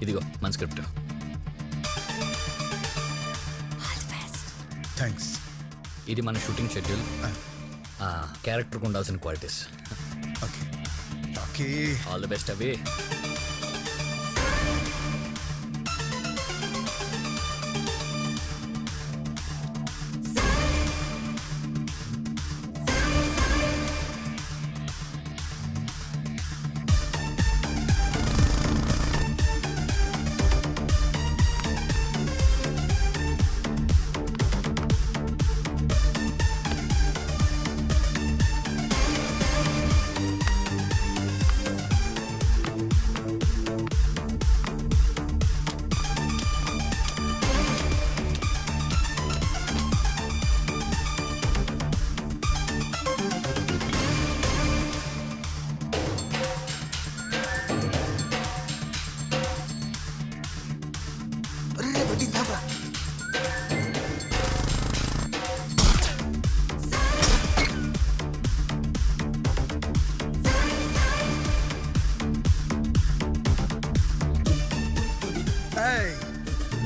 ఇదిగో మన script. Thanks. ఇది మన షూటింగ్ షెడ్యూల్, క్యారెక్టర్కి ఉండాల్సిన qualities. Okay okay, all the best అవి.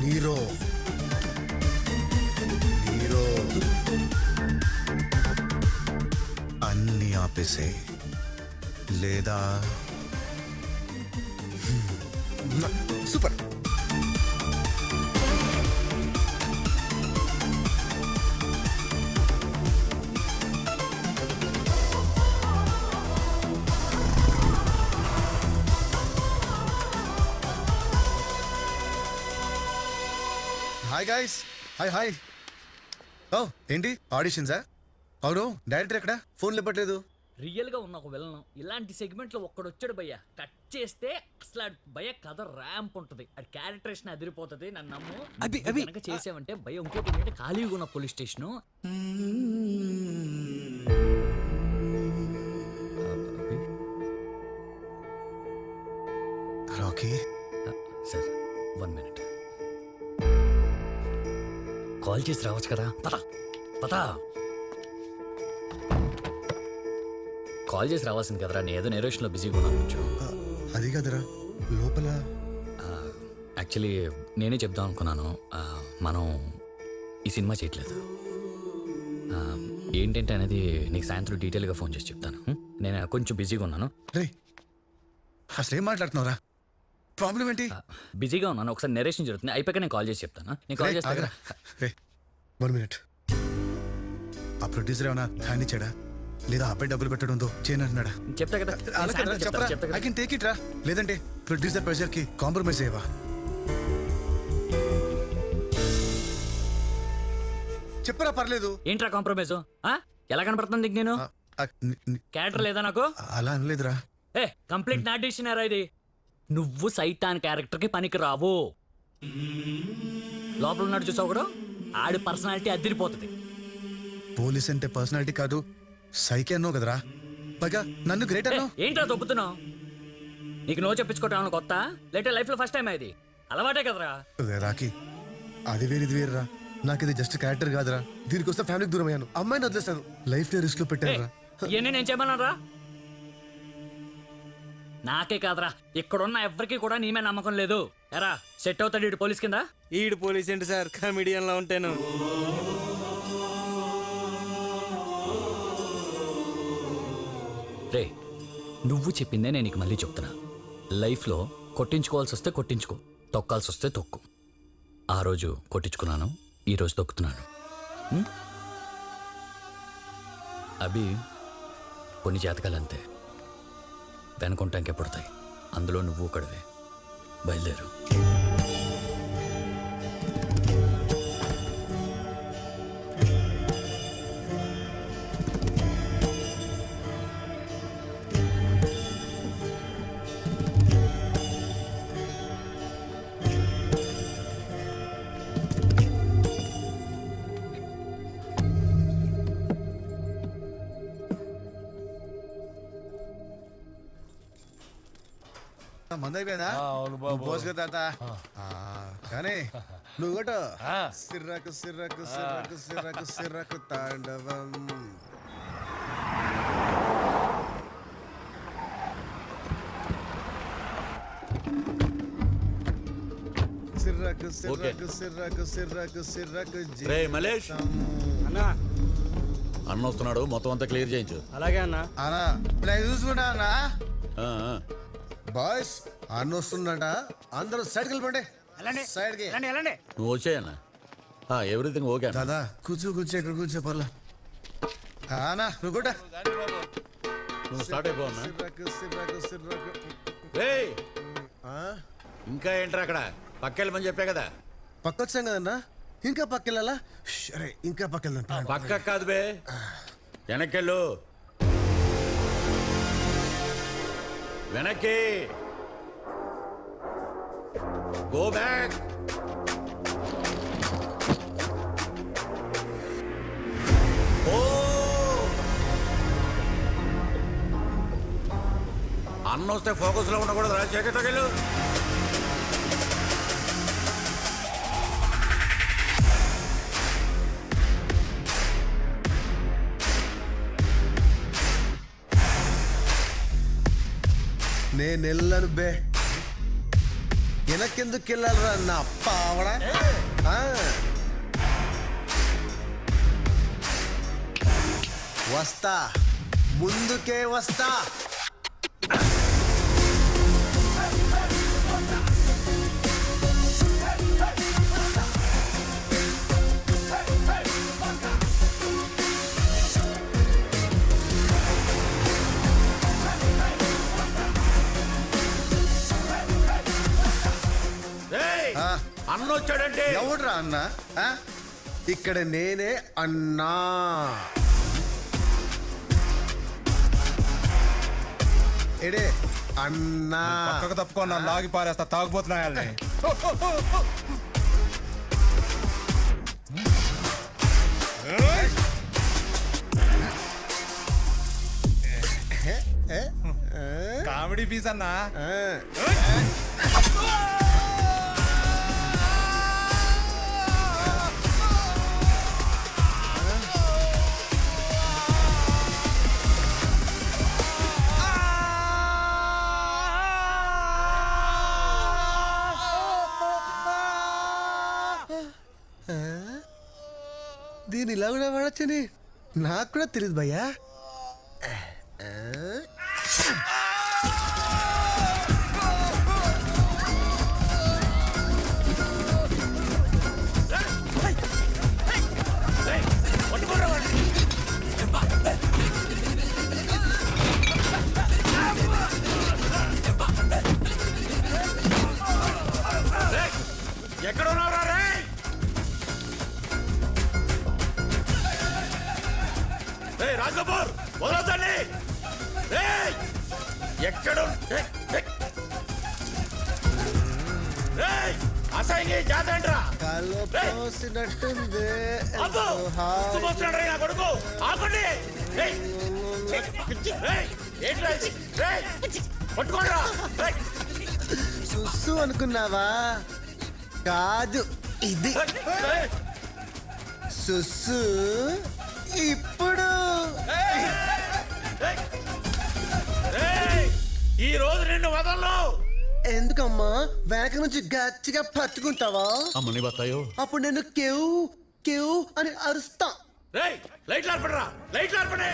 నీరో నీరో అన్ని ఆపేసే లేదా super. Hi guys, hi hi. ఓ ఏంటి ఆడిషన్సా? అవును, డైరెక్టర్ ఎక్కడ? ఫోన్ లేపట్లేదు. రియల్ గా ఉన్న ఒక విలన్ ఇలాంటి సెగ్మెంట్ లో ఒక్కడు వచ్చాడు భయ్య, కట్ చేస్తే అసలు భయ్య కథ ర్యాంప్ ఉంటది, అది క్యారెక్టరేషన్ అదిరిపోతుంది. నన్ను నమ్ము. అవి కనుక చేసావంటే భయ్య ఇంకోటి ఏంటంటే ఖాళీగా ఉన్న police station. Okay sir 1 minute call చేసి రావచ్చు కదా. పతా కాల్ చేసి రావాల్సింది కదరా, నేను ఏదో నేరేషన్లో బిజీగా ఉన్నాను కొంచెం. అది కదరా లోపల. యాక్చువల్లీ నేనే చెప్దాం అనుకున్నాను, మనం ఈ సినిమా చేయట్లేదు. ఏంటంటే అనేది నీకు సాయంత్రం డీటెయిల్గా ఫోన్ చేసి చెప్తాను. నేను కొంచెం బిజీగా ఉన్నాను. రే అసలు ఏం మాట్లాడుతున్నావురా? ప్రాబ్లం ఏంటి? బిజీగా ఉన్నాను, ఒకసారి నెరేషన్ జరుగుతుంది, అయిపోయాక నేను కాల్ చేసి చెప్తాను. నేను కాల్ చేస్తాను. 1 minute. ఆ ప్రొడ్యూసర్ ఏమైనా హ్యాండ్ ఇచ్చాడా లేదా అబ్బాయి డబ్బులు పెట్టడంతో చేయనంటున్నాడా? చెప్తా కదా, ఐ కెన్ టేక్ ఇట్ రా. లేదంటే ప్రొడ్యూసర్ ప్రెషర్ కి కాంప్రమైజ్ అయ్యవా? చెప్పరా, పర్లేదు. ఏంట్రా కాంప్రమైజ్? ఎలా కనపడుతుంది నేను? క్యారెక్టర్ లేదా నాకు? అలా అనలేదురా. కంప్లీట్ నా డిసిషన్ ఇది. నువ్వు సైతాన్ క్యారెక్టర్ కి పనికి రావు. లోపల ఉన్నాడు చూసావు కూడా, ఆడి పర్సనాలిటీ అదిరిపోతుంది. పోలీస్ అంటే పర్సనాలిటీ కాదు, సైకి అన్నావు కదరా. పైగా నన్ను గ్రేట్ అన్నావు. ఏంట్రా దొబ్బుతున్నావు? నీకు నో చెప్పించుకోవటం కొత్త? లేటే లైఫ్ లో ఫస్ట్ టైం ఇది, అలవాటే కదరా. రాకి అది వేరేది వేరురా. నాకు ఇది జస్ట్ క్యారెక్టర్ కాదురా. దీనికోసం ఫ్యామిలీకి దూరం అయ్యాను, అమ్మాయిని వదిలేస్తాను, లైఫ్ లో రిస్క్ లో పెట్టాను. ఇవన్నీ నేను చేయమన్నారా? నాకే కాదురా, ఇక్కడున్న ఎవరికి కూడా నీ మీద నమ్మకం లేదు. ఎరా సెట్ అవుతాడు ఈడు పోలీస్ కింద? ఈడు పోలీస్ ఏంటి సార్, కమిడియన్ లా ఉంటాను. రే నువ్వు చెప్పిందే నేను నీకు మళ్ళీ చెప్తున్నా. లైఫ్లో కొట్టించుకోవాల్సి వస్తే కొట్టించుకో, తొక్కాల్సి వస్తే తొక్కు. ఆ రోజు కొట్టించుకున్నాను, ఈరోజు తొక్కుతున్నాను. అవి కొన్ని జాతకాలు అంతే, వెనుకుంటానికి ఎప్పుడతాయి. అందులో నువ్వు ఒకడివే. బయలుదేరు. మందైపోయిందా? పోసుకో తాత. కానీ నువ్వు కూడా సిర్రకు సిర్రకు సిర్రకు సిర్రకు సిర్రకు తాండవం. సిర్రకు సిర్రకు సిర్రకు సిర్రకు సిర్రకు రే మలేష్ అన్నా అన్న వస్తున్నాడు, మొత్తం అంతా క్లియర్ చేయించు. అలాగే అన్నా. అన్నా నేను చూసుకుంటా అన్నా. ఆ, ఆ. బాయ్స్ అన్న వస్తుందట, అందరూ సైడ్కి వెళ్ళిపోండి. సైడ్కి నువ్వు వచ్చాయన్నా. ఎవ్రీథింగ్ ఓకే అన్న. దాదా కూర్చో కూర్చో, ఇక్కడ కూర్చో పర్లా. అన్నా నువ్వు కూడా నువ్వు స్టార్ట్ అయిపోవన్నా. సిర్రకు సిర్రకు సిర్రకు. రే ఇంకా ఏంట్రా అక్కడ పక్కెళ్ళమని చెప్పా కదా. పక్కొచ్చాం కదన్నా, ఇంకా పక్కెళ్ళాలా? అరే ఇంకా పక్కెళ్దాం. పక్క కాదు బే, వెనక్కెళ్ళు. వెనక్కి గో బ్యాక్. ఓ అన్న వస్తే ఫోకస్ లో ఉండకూడదు, రాజశేఖర్కి వెళ్ళు. నేను వెళ్ళను బే, వెనకెందుకు వెళ్ళాలరా నా పావడా. వస్తా, ముందుకే వస్తా. అన్న వచ్చాడంటే ఎవడ్రా అన్న? ఇక్కడ నేనే అన్నా. ఎడే అన్నా. పక్కకు తప్పుకున్నా, లాగి పారేస్తా తాగుపోతున్నాయి. కామెడీ పీస్ అన్నా. దీని ఇలా కూడా వాడచ్చని నాకు కూడా తెలియదు భయ్యా. ఎక్కడ ఉన్నారా రే? రాజకపూర్ వదలొద్దండి. ఎక్కడ అసహ్యంగా జాతండ్రా పోసినట్టుంది. నా కొడుకు ఆపండి. పట్టుకోండిరా. సుస్సు అనుకున్నావా? కాదు, ఇది సుస్సు. ఇప్పుడు ఈ రోజు నిన్ను వదలను. ఎందుకమ్మా వెనక నుంచి గట్టిగా పట్టుకుంటావా? అమ్మని బతాయో. అప్పుడు నేను కేవ్ కేవ్ అని అరుస్తా. లైట్లు ఆర్పడరా, లైట్లు ఆర్పడే.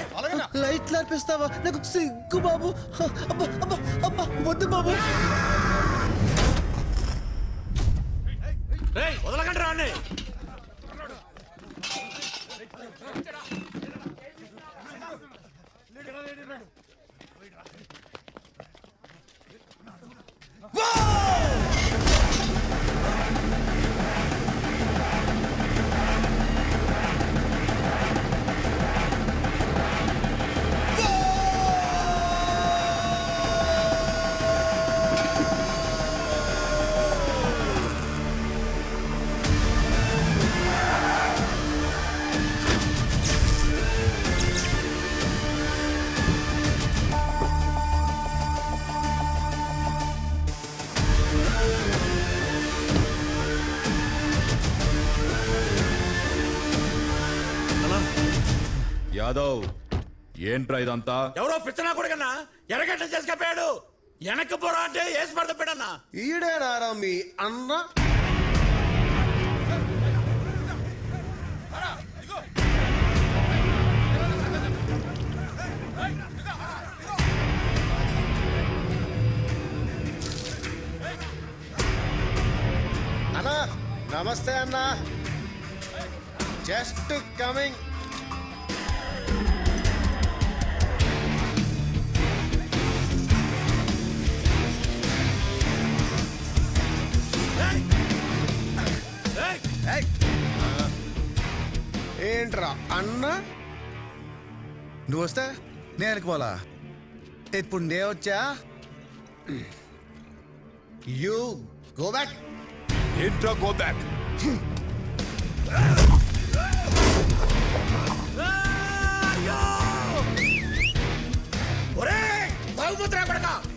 లైట్లు ఆర్పిస్తావా? నాకు సిగ్గు బాబు. అబ్బా అబ్బా అబ్బా వద్దు బాబు. వదలకండి రాండి. యాదవ్ ఏంట్రా ఇదంతా? ఎవరో పిచ్చనా కొడుకన్నా ఎరగట్ల చేసుకపోయాడు. వెనక్కి పోరా అంటే వేసి పడతాడన్నా. ఈడేనారా మీ అన్న? నమస్తే అన్న. Just coming. ఏంట్రా అన్న? నువ్వు వస్తే నేను అనుకోవాలా? ఇప్పుడు నేను వచ్చా. You go back. ఏంట్రా గో బ్యాక్?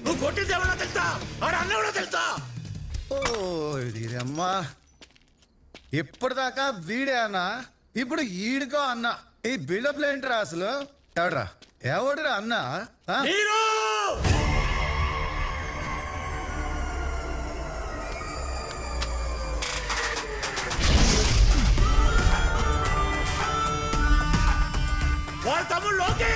నువ్వు కొట్టింది ఎవరో తెలుసా? ఆడ అన్నెవరో తెలుసా? ఓ అమ్మా, ఇప్పటిదాకా వీడే అన్న, ఇప్పుడు ఈడుకో అన్న. ఈ బిల్డప్ ఏంట్రా అసలు? ఎవడురా అన్న? వాళ్ళ తమ్ముడు లోకే.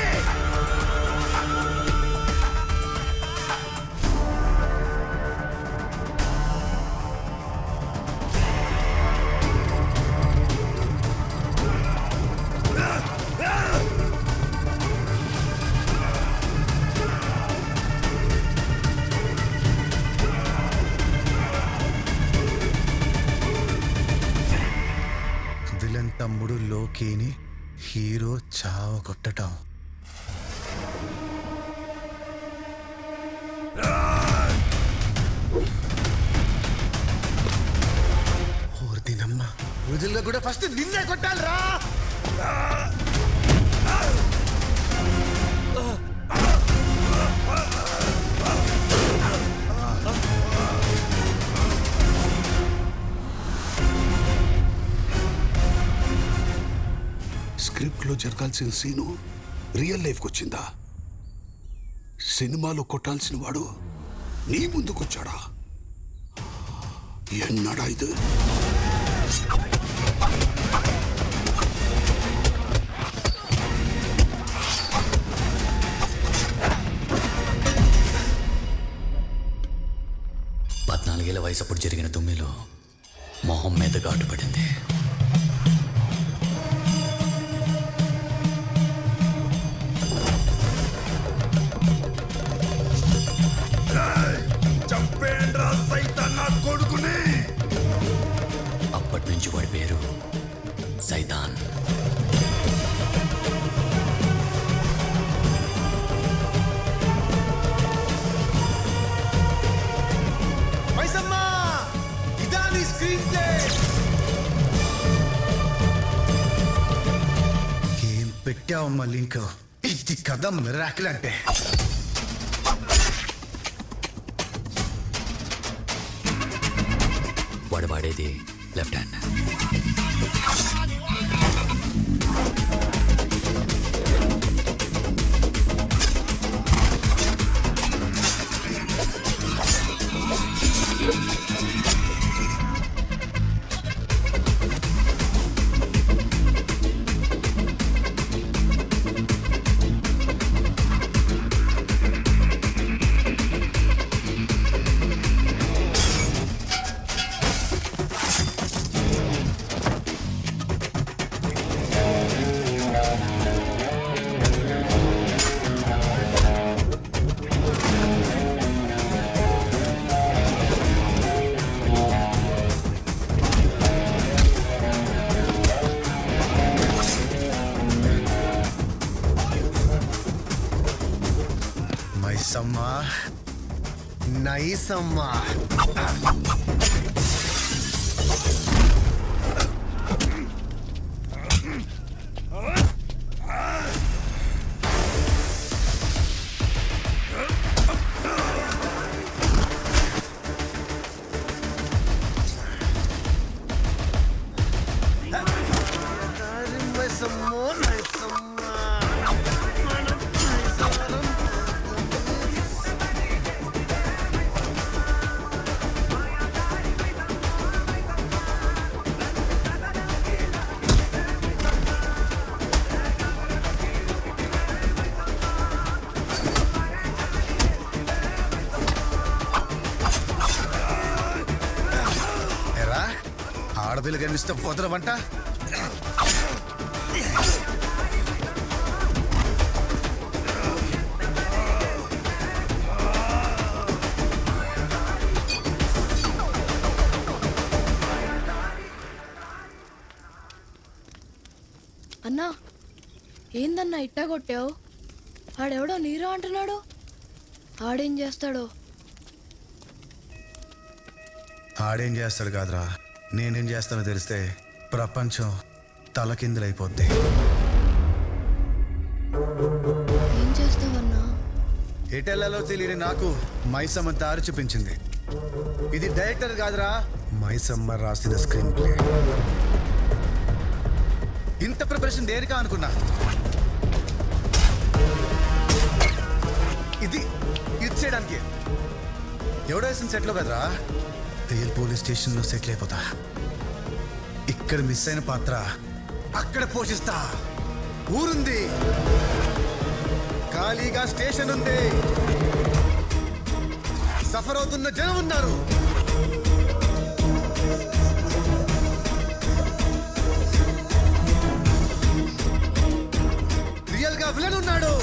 విలన్ తమ్ముడు లోకేని హీరో చావ కొట్టటం. దినమ్మ రోజుల్లో కూడా ఫస్ట్ నిన్నే కొట్టాలిరా. స్క్రిప్ట్ లో జరగాల్సిన సీను రియల్ లైఫ్ వచ్చిందా? సినిమాలో కొట్టాల్సిన వాడు నీ ముందుకొచ్చాడా? ఎన్నడా ఇది? పద్నాలుగేళ్ల వయసు అప్పుడు జరిగిన తుమ్మిలో మొహం మీద ఘాటు పడింది. అప్పటి నుంచి వాడి పేరు సైతాన్. ఏం పెట్టావమ్మా లింక్? ఇది కథ మిరాకిల్ అంటే. వాడు వాడేది లెఫ్ట్ హ్యాండ్. మైసమ్మా, నైసమ్మా. ఆడపిల్ల కనిపిస్తే వదలవంట. అన్నా ఏందన్నా ఇట్టా కొట్టావు? ఆడెవడో నీరు అంటున్నాడు. ఆడేం చేస్తాడో? ఆడేం చేస్తాడు కాదురా, నేనేం చేస్తానో తెలిస్తే ప్రపంచం తలకిందులైపోద్ది. ఏం చేస్తావన్నా? ఎటెల్లలో తెలియని నాకు మైసమ్మ దారి చూపించింది. ఇది డైరెక్టర్ కాదురా, మైసమ్మ రాసిన స్క్రీన్ ప్లే. ఇంత ప్రిపరేషన్ దేనికా అనుకున్నా. ఇది చేయడానికి ఎవడో వేసిన సెట్లో కదరా, రియల్ పోలీస్ స్టేషన్లో సెటిల్ అయిపోతా. ఇక్కడ మిస్ అయిన పాత్ర అక్కడ పోషిస్తా. ఊరుంది, ఖాళీగా స్టేషన్ ఉంది, సఫర్ అవుతున్న జనం ఉన్నారు. రియల్ గా విలన్ ఉన్నాడు.